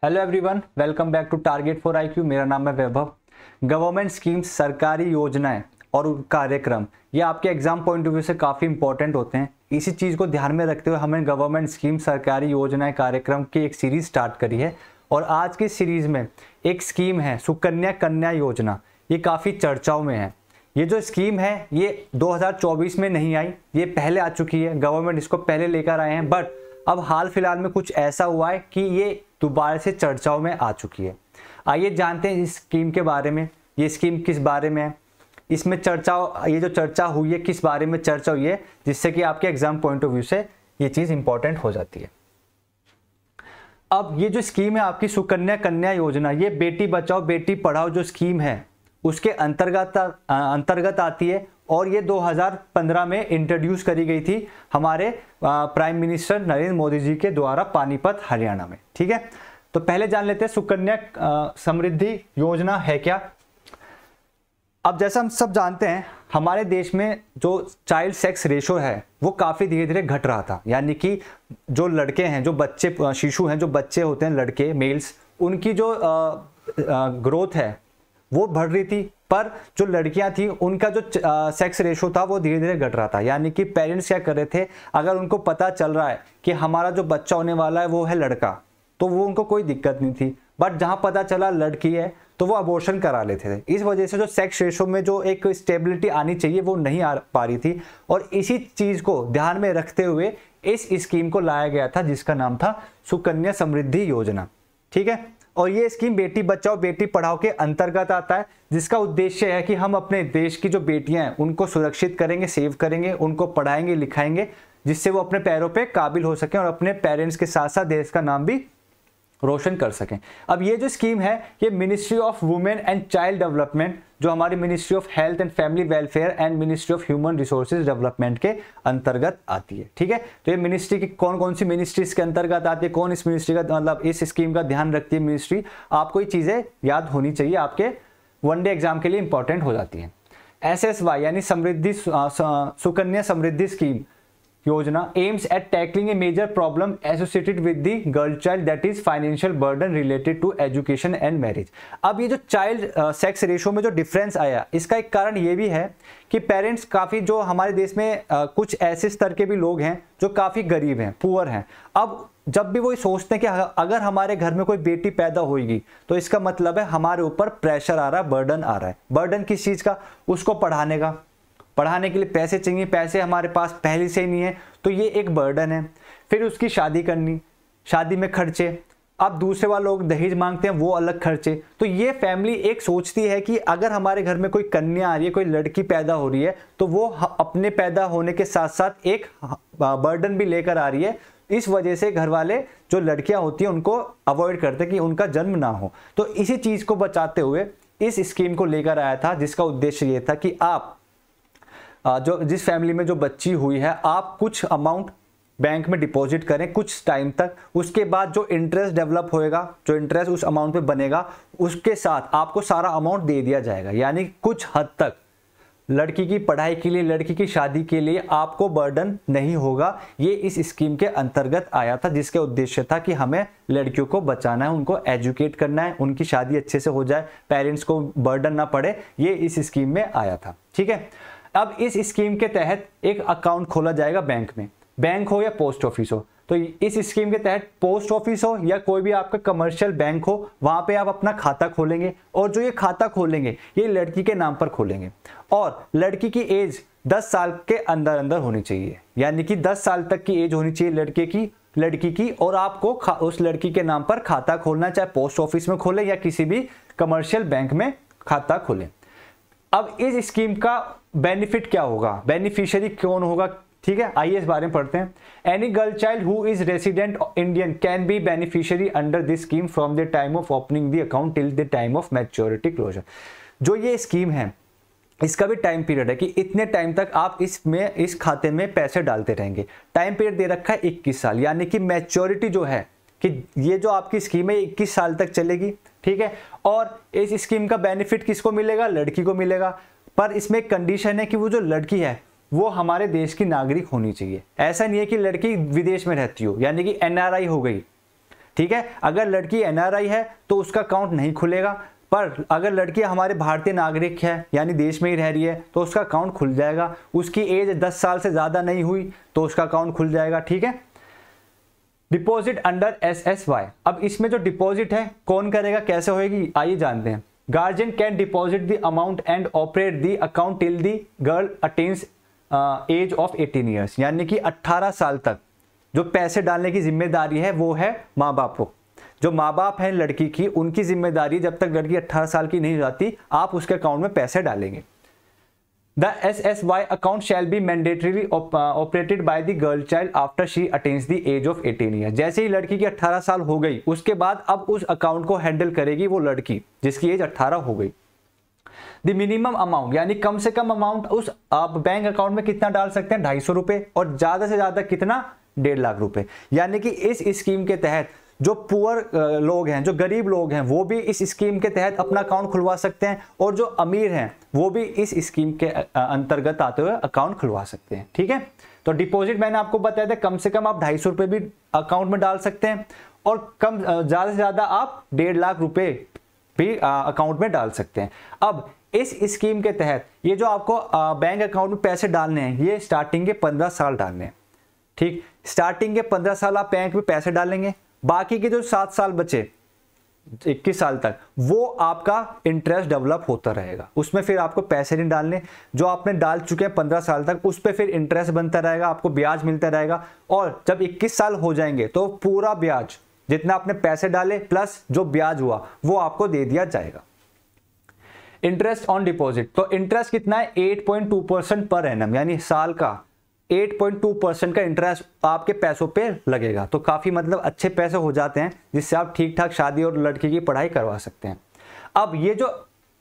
Hello everyone, welcome back to target for IQ। मेरा नाम है वैभव। गवर्नमेंट स्कीम्स, सरकारी योजनाएं और कार्यक्रम ये आपके एग्जाम पॉइंट ऑफ व्यू से काफ़ी इंपॉर्टेंट होते हैं। इसी चीज़ को ध्यान में रखते हुए हमें गवर्नमेंट स्कीम, सरकारी योजनाएं, कार्यक्रम की एक सीरीज स्टार्ट करी है। और आज की सीरीज में एक स्कीम है सुकन्या कन्या योजना। ये काफ़ी चर्चाओं में है। ये जो स्कीम है ये 2024 में नहीं आई, ये पहले आ चुकी है। गवर्नमेंट इसको पहले लेकर आए हैं, बट अब हाल फिलहाल में कुछ ऐसा हुआ है कि ये दोबारा से चर्चाओं में आ चुकी है। आइए जानते हैं इस स्कीम के बारे में। ये स्कीम किस बारे में है, इसमें ये जो चर्चा हुई है किस बारे में चर्चा हुई है, जिससे कि आपके एग्जाम पॉइंट ऑफ व्यू से ये चीज़ इंपॉर्टेंट हो जाती है। अब ये जो स्कीम है आपकी सुकन्या कन्या योजना, ये बेटी बचाओ बेटी पढ़ाओ जो स्कीम है उसके अंतर्गत आती है। और ये 2015 में इंट्रोड्यूस करी गई थी हमारे प्राइम मिनिस्टर नरेंद्र मोदी जी के द्वारा पानीपत हरियाणा में। ठीक है, तो पहले जान लेते हैं सुकन्या समृद्धि योजना है क्या। अब जैसा हम सब जानते हैं हमारे देश में जो चाइल्ड सेक्स रेशो है वो काफ़ी धीरे धीरे घट रहा था। यानी कि जो लड़के हैं, जो बच्चे शिशु हैं, जो बच्चे होते हैं लड़के मेल्स, उनकी जो ग्रोथ है वो बढ़ रही थी, पर जो लड़कियां थी उनका जो सेक्स रेशो था वो धीरे धीरे घट रहा था। यानी कि पेरेंट्स क्या कर रहे थे, अगर उनको पता चल रहा है कि हमारा जो बच्चा होने वाला है वो है लड़का, तो वो उनको कोई दिक्कत नहीं थी। बट जहां पता चला लड़की है तो वो अबॉर्शन करा लेते थे। इस वजह से जो सेक्स रेशो में जो एक स्टेबिलिटी आनी चाहिए वो नहीं आ पा रही थी। और इसी चीज को ध्यान में रखते हुए इस स्कीम को लाया गया था जिसका नाम था सुकन्या समृद्धि योजना। ठीक है, और ये स्कीम बेटी बचाओ बेटी पढ़ाओ के अंतर्गत आता है, जिसका उद्देश्य है कि हम अपने देश की जो बेटियां हैं उनको सुरक्षित करेंगे, सेव करेंगे, उनको पढ़ाएंगे लिखाएंगे, जिससे वो अपने पैरों पे काबिल हो सकें और अपने पेरेंट्स के साथ साथ देश का नाम भी रोशन कर सकें। अब ये जो स्कीम है ये ministry of women and child development, जो हमारी ministry of health and family welfare and ministry of human resources development के अंतर्गत आती है। ठीक है, तो ये मिनिस्ट्री की कौन कौन सी मिनिस्ट्रीज के अंतर्गत आती है, कौन इस मिनिस्ट्री का मतलब इस स्कीम का ध्यान रखती है मिनिस्ट्री, आपको ये चीजें याद होनी चाहिए, आपके वनडे एग्जाम के लिए इंपॉर्टेंट हो जाती है। SSY यानी Samriddhi Sukanya Samriddhi scheme Yojana aims at tackling a major problem associated with the girl child, that is financial burden related to education and marriage. अब ये जो चाइल्ड सेक्स रेशो में जो डिफरेंस आया, इसका एक कारण ये भी है कि पेरेंट्स काफ़ी, जो हमारे देश में कुछ ऐसे स्तर के भी लोग हैं जो काफ़ी गरीब हैं, पुअर हैं। अब जब भी वो सोचते हैं कि अगर हमारे घर में कोई बेटी पैदा होगी तो इसका मतलब है हमारे ऊपर प्रेशर आ रहा है, बर्डन आ रहा है। बर्डन किस चीज़ का, उसको पढ़ाने का, पढ़ाने के लिए पैसे चाहिए, पैसे हमारे पास पहले से ही नहीं है, तो ये एक बर्डन है। फिर उसकी शादी करनी, शादी में खर्चे, अब दूसरे वाले लोग दहेज मांगते हैं, वो अलग खर्चे। तो ये फैमिली एक सोचती है कि अगर हमारे घर में कोई कन्या आ रही है, कोई लड़की पैदा हो रही है, तो वो अपने पैदा होने के साथ साथ एक बर्डन भी लेकर आ रही है। इस वजह से घर वाले जो लड़कियां होती हैं उनको अवॉइड करते हैं कि उनका जन्म ना हो। तो इसी चीज को बचाते हुए इस स्कीम को लेकर आया था, जिसका उद्देश्य ये था कि आप जो जिस फैमिली में जो बच्ची हुई है, आप कुछ अमाउंट बैंक में डिपॉजिट करें कुछ टाइम तक। उसके बाद जो इंटरेस्ट डेवलप होएगा, जो इंटरेस्ट उस अमाउंट पे बनेगा, उसके साथ आपको सारा अमाउंट दे दिया जाएगा। यानी कुछ हद तक लड़की की पढ़ाई के लिए, लड़की की शादी के लिए आपको बर्डन नहीं होगा। ये इस स्कीम के अंतर्गत आया था, जिसके उद्देश्य था कि हमें लड़कियों को बचाना है, उनको एजुकेट करना है, उनकी शादी अच्छे से हो जाए, पेरेंट्स को बर्डन ना पड़े। ये इस स्कीम में आया था। ठीक है, अब इस स्कीम के तहत एक अकाउंट खोला जाएगा बैंक में, बैंक हो या पोस्ट ऑफिस हो। तो इस स्कीम के तहत पोस्ट ऑफिस हो या कोई भी आपका कमर्शियल बैंक हो, वहां पे आप अपना खाता खोलेंगे। और जो ये खाता खोलेंगे ये लड़की के नाम पर खोलेंगे, और लड़की की एज 10 साल के अंदर अंदर होनी चाहिए। यानी कि 10 साल तक की एज होनी चाहिए लड़की की। और आपको उस लड़की के नाम पर खाता खोलना, चाहे पोस्ट ऑफिस में खोले या किसी भी कमर्शियल बैंक में खाता खोलें। अब इस स्कीम का बेनिफिट क्या होगा, बेनिफिशियरी कौन होगा, ठीक है, आइए इस बारे में पढ़ते हैं। Any girl child who is resident Indian can be beneficiary under this scheme from the time of opening the account till the time of maturity closure. जो ये स्कीम है इसका भी टाइम पीरियड है कि इतने टाइम तक आप इस खाते में पैसे डालते रहेंगे। टाइम पीरियड दे रखा है 21 साल, यानी कि मैच्योरिटी जो है कि ये जो आपकी स्कीम है 21 साल तक चलेगी। ठीक है, और इस स्कीम का बेनिफिट किसको मिलेगा, लड़की को मिलेगा। पर इसमें एक कंडीशन है कि वो जो लड़की है वो हमारे देश की नागरिक होनी चाहिए। ऐसा नहीं है कि लड़की विदेश में रहती हो, यानी कि NRI हो गई, ठीक है। अगर लड़की एनआरआई है तो उसका अकाउंट नहीं खुलेगा, पर अगर लड़की हमारे भारतीय नागरिक है यानी देश में ही रह रही है तो उसका अकाउंट खुल जाएगा। उसकी एज 10 साल से ज़्यादा नहीं हुई तो उसका अकाउंट खुल जाएगा, ठीक है। डिपॉजिट अंडर SSY, अब इसमें जो डिपॉजिट है कौन करेगा, कैसे होएगी, आइए जानते हैं। Guardian can deposit the amount and operate the account till the girl attains age of 18 years, यानी कि 18 साल तक जो पैसे डालने की जिम्मेदारी है वो है माँ बाप को। जो माँ बाप हैं लड़की की, उनकी जिम्मेदारी, जब तक लड़की 18 साल की नहीं हो जाती आप उसके अकाउंट में पैसे डालेंगे। The SSY account shall be mandatorily operated by the girl child after she attains the age of 18 year. जैसे ही लड़की की 18 साल हो गई उसके बाद अब उस अकाउंट को हैंडल करेगी वो लड़की जिसकी एज 18 हो गई। द मिनिमम अमाउंट, यानी कम से कम अमाउंट उस आप बैंक अकाउंट में कितना डाल सकते हैं, 250 रुपए, और ज्यादा से ज्यादा कितना, 1.5 लाख रुपए। यानी कि इस स्कीम के तहत जो पुअर लोग हैं, जो गरीब लोग हैं, वो भी इस स्कीम के तहत अपना अकाउंट खुलवा सकते हैं, और जो अमीर हैं वो भी इस स्कीम के अंतर्गत आते हुए अकाउंट खुलवा सकते हैं, ठीक है। तो डिपॉजिट मैंने आपको बताया था, कम से कम आप 250 रुपए भी अकाउंट में डाल सकते हैं, और कम ज्यादा से ज्यादा आप 1.5 लाख रुपए भी अकाउंट में डाल सकते हैं। अब इस स्कीम के तहत ये जो आपको बैंक अकाउंट में पैसे डालने हैं, ये स्टार्टिंग के 15 साल डालने हैं, ठीक। स्टार्टिंग के 15 साल आप बैंक में पैसे डालेंगे, बाकी के जो 7 साल बचे 21 साल तक वो आपका इंटरेस्ट डेवलप होता रहेगा, उसमें फिर आपको पैसे नहीं डालने। जो आपने डाल चुके हैं 15 साल तक उस पर फिर इंटरेस्ट बनता रहेगा, आपको ब्याज मिलता रहेगा, और जब 21 साल हो जाएंगे तो पूरा ब्याज जितना आपने पैसे डाले प्लस जो ब्याज हुआ वो आपको दे दिया जाएगा। इंटरेस्ट ऑन डिपॉजिट, तो इंटरेस्ट कितना है, 8.2% पर एनम, यानी साल का 8.2% का इंटरेस्ट आपके पैसों पे लगेगा। तो काफी मतलब अच्छे पैसे हो जाते हैं जिससे आप ठीक ठाक शादी और लड़की की पढ़ाई करवा सकते हैं। अब ये जो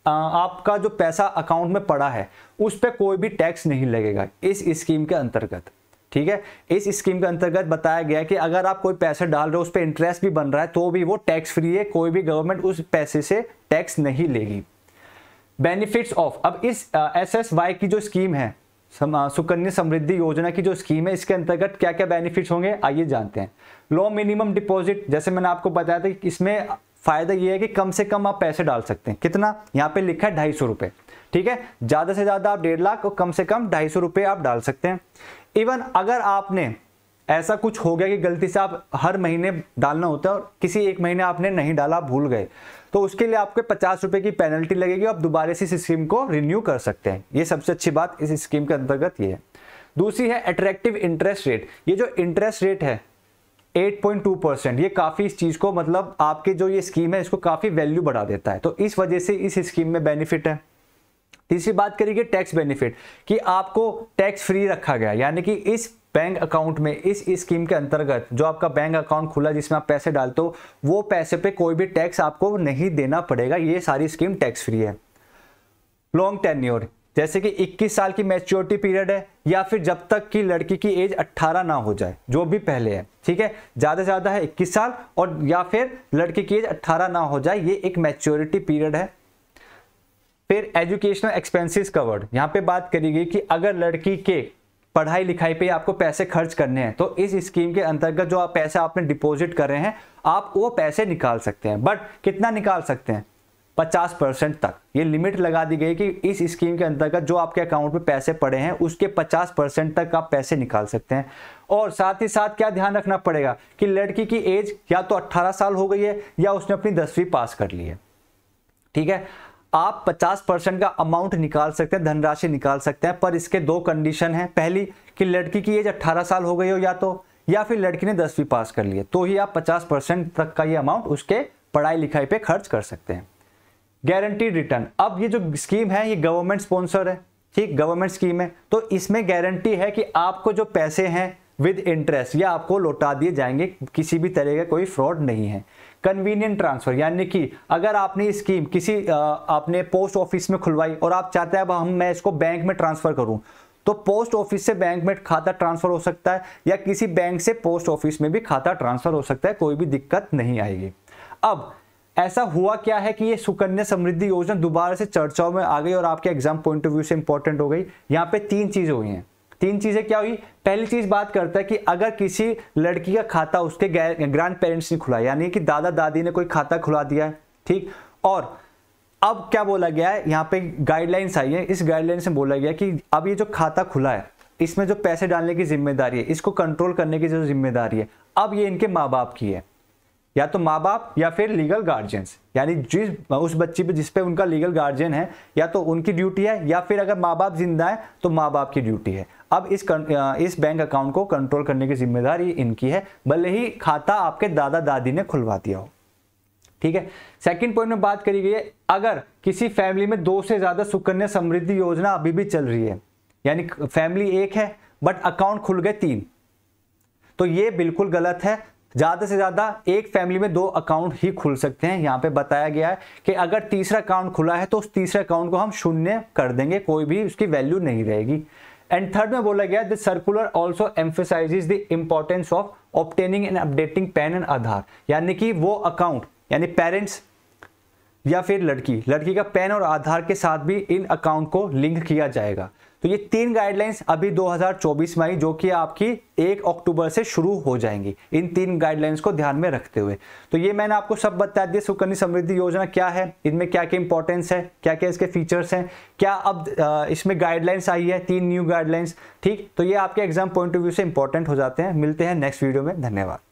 आपका जो पैसा अकाउंट में पड़ा है उस पर कोई भी टैक्स नहीं लगेगा इस स्कीम के अंतर्गत, ठीक है। इस स्कीम के अंतर्गत बताया गया है कि अगर आप कोई पैसे डाल रहे हो उस पर इंटरेस्ट भी बन रहा है तो भी वो टैक्स फ्री है, कोई भी गवर्नमेंट उस पैसे से टैक्स नहीं लेगी। बेनिफिट्स ऑफ, अब इस SSY की जो स्कीम है, सुकन्या समृद्धि योजना की जो स्कीम है, इसके अंतर्गत क्या क्या बेनिफिट्स होंगे आइए जानते हैं। लो मिनिमम डिपॉजिट, जैसे मैंने आपको बताया था कि इसमें फायदा ये है कि कम से कम आप पैसे डाल सकते हैं, कितना, यहाँ पे लिखा है 250 रुपए, ठीक है। ज्यादा से ज्यादा आप 1.5 लाख और कम से कम 250 रुपए आप डाल सकते हैं। इवन अगर आपने ऐसा कुछ हो गया कि गलती से आप हर महीने डालना होता है और किसी एक महीने आपने नहीं डाला, भूल गए, तो उसके लिए आपके 50 रुपए की पेनल्टी लगेगी, आप दोबारा से इस स्कीम को रिन्यू कर सकते हैं। ये सबसे अच्छी बात इस स्कीम के अंतर्गत ये है। दूसरी है अट्रैक्टिव इंटरेस्ट रेट, ये जो इंटरेस्ट रेट है 8.2%, ये काफी इस चीज को मतलब आपके जो ये स्कीम है इसको काफी वैल्यू बढ़ा देता है, तो इस वजह से इस स्कीम में बेनिफिट है। तीसरी बात करिए टैक्स बेनिफिट, कि आपको टैक्स फ्री रखा गया, यानी कि इस बैंक अकाउंट में इस स्कीम के अंतर्गत जो आपका बैंक अकाउंट खुला जिसमें आप पैसे डालते हो वो पैसे पे कोई भी टैक्स आपको नहीं देना पड़ेगा, ये सारी स्कीम टैक्स फ्री है। लॉन्ग टेन्योर, जैसे कि 21 साल की मैच्योरिटी पीरियड है, या फिर जब तक कि लड़की की एज 18 ना हो जाए, जो भी पहले है, ठीक है। ज्यादा से ज्यादा है 21 साल, और या फिर लड़की की एज 18 ना हो जाए, ये एक मैच्योरिटी पीरियड है। फिर एजुकेशनल एक्सपेंसेस कवर्ड, यहाँ पे बात करी गई कि अगर लड़की के पढ़ाई लिखाई पे आपको पैसे खर्च करने हैं तो इस स्कीम के अंतर्गत जो आप पैसे आपने डिपॉजिट कर रहे हैं आप वो पैसे निकाल सकते हैं, बट कितना निकाल सकते हैं, 50% तक। ये लिमिट लगा दी गई कि इस स्कीम के अंतर्गत जो आपके अकाउंट में पैसे पड़े हैं उसके 50% तक आप पैसे निकाल सकते हैं। और साथ ही साथ क्या ध्यान रखना पड़ेगा कि लड़की की एज या तो 18 साल हो गई है या उसने अपनी 10वीं पास कर ली है, ठीक है। आप 50% का अमाउंट निकाल सकते हैं, धनराशि निकाल सकते हैं, पर इसके 2 कंडीशन हैं। पहली कि लड़की की एज 18 साल हो गई हो या फिर लड़की ने 10वीं पास कर ली है, तो ही आप 50% तक का ये अमाउंट उसके पढ़ाई लिखाई पे खर्च कर सकते हैं। गारंटीड रिटर्न, अब ये जो स्कीम है ये गवर्नमेंट स्पॉन्सर है, ठीक, गवर्नमेंट स्कीम है, तो इसमें गारंटी है कि आपको जो पैसे हैं विद इंटरेस्ट ये आपको लौटा दिए जाएंगे, किसी भी तरह का कोई फ्रॉड नहीं है। कन्वीनियंट ट्रांसफर, यानी कि अगर आपने स्कीम किसी आपने पोस्ट ऑफिस में खुलवाई और आप चाहते हैं अब मैं इसको बैंक में ट्रांसफर करूं, तो पोस्ट ऑफिस से बैंक में खाता ट्रांसफर हो सकता है या किसी बैंक से पोस्ट ऑफिस में भी खाता ट्रांसफर हो सकता है, कोई भी दिक्कत नहीं आएगी। अब ऐसा हुआ क्या है कि ये सुकन्या समृद्धि योजना दोबारा से चर्चाओं में आ गई और आपके एग्जाम पॉइंट ऑफ व्यू से इंपॉर्टेंट हो गई। यहाँ पे 3 चीजें हुई हैं। तीन चीजें क्या हुई, पहली चीज बात करता है कि अगर किसी लड़की का खाता उसके ग्रैंड पेरेंट्स ने खुला, यानी कि दादा दादी ने कोई खाता खुला दिया है, ठीक। और अब क्या बोला गया है, यहाँ पे गाइडलाइंस आई है, इस गाइडलाइंस में बोला गया कि अब ये जो खाता खुला है इसमें जो पैसे डालने की जिम्मेदारी है, इसको कंट्रोल करने की जो जिम्मेदारी है, अब ये इनके माँ बाप की है, या तो माँ बाप या फिर लीगल गार्जियंस, यानी जिस उस बच्ची पे जिस पे उनका लीगल गार्जियन है या तो उनकी ड्यूटी है, या फिर अगर माँ बाप जिंदा है तो माँ बाप की ड्यूटी है। अब इस बैंक अकाउंट को कंट्रोल करने की जिम्मेदारी इनकी है, भले ही खाता आपके दादा दादी ने खुलवा दिया हो, ठीक है। सेकंड पॉइंट में बात करी गई है, अगर किसी फैमिली में 2 से ज्यादा सुकन्या समृद्धि योजना अभी भी चल रही है, यानी फैमिली एक है बट अकाउंट खुल गए 3, तो ये बिल्कुल गलत है। ज्यादा से ज्यादा एक फैमिली में 2 अकाउंट ही खुल सकते हैं। यहां पे बताया गया है कि अगर तीसरा अकाउंट खुला है तो उस तीसरे अकाउंट को हम 0 कर देंगे, कोई भी उसकी वैल्यू नहीं रहेगी। एंड थर्ड में बोला गया, the circular also emphasizes the importance of obtaining and updating PAN and Aadhaar, यानी कि वो अकाउंट, यानी पेरेंट्स या फिर लड़की का पैन और आधार के साथ भी इन अकाउंट को लिंक किया जाएगा। तो ये 3 गाइडलाइंस अभी 2024 में आई, जो कि आपकी 1 अक्टूबर से शुरू हो जाएंगी, इन 3 गाइडलाइंस को ध्यान में रखते हुए। तो ये मैंने आपको सब बता दिया, सुकन्या समृद्धि योजना क्या है, इनमें क्या क्या इंपॉर्टेंस है, क्या क्या इसके फीचर्स हैं, क्या अब इसमें गाइडलाइंस आई है, 3 न्यू गाइडलाइंस, ठीक। तो ये आपके एग्जाम पॉइंट ऑफ व्यू से इंपॉर्टेंट हो जाते हैं। मिलते हैं नेक्स्ट वीडियो में, धन्यवाद।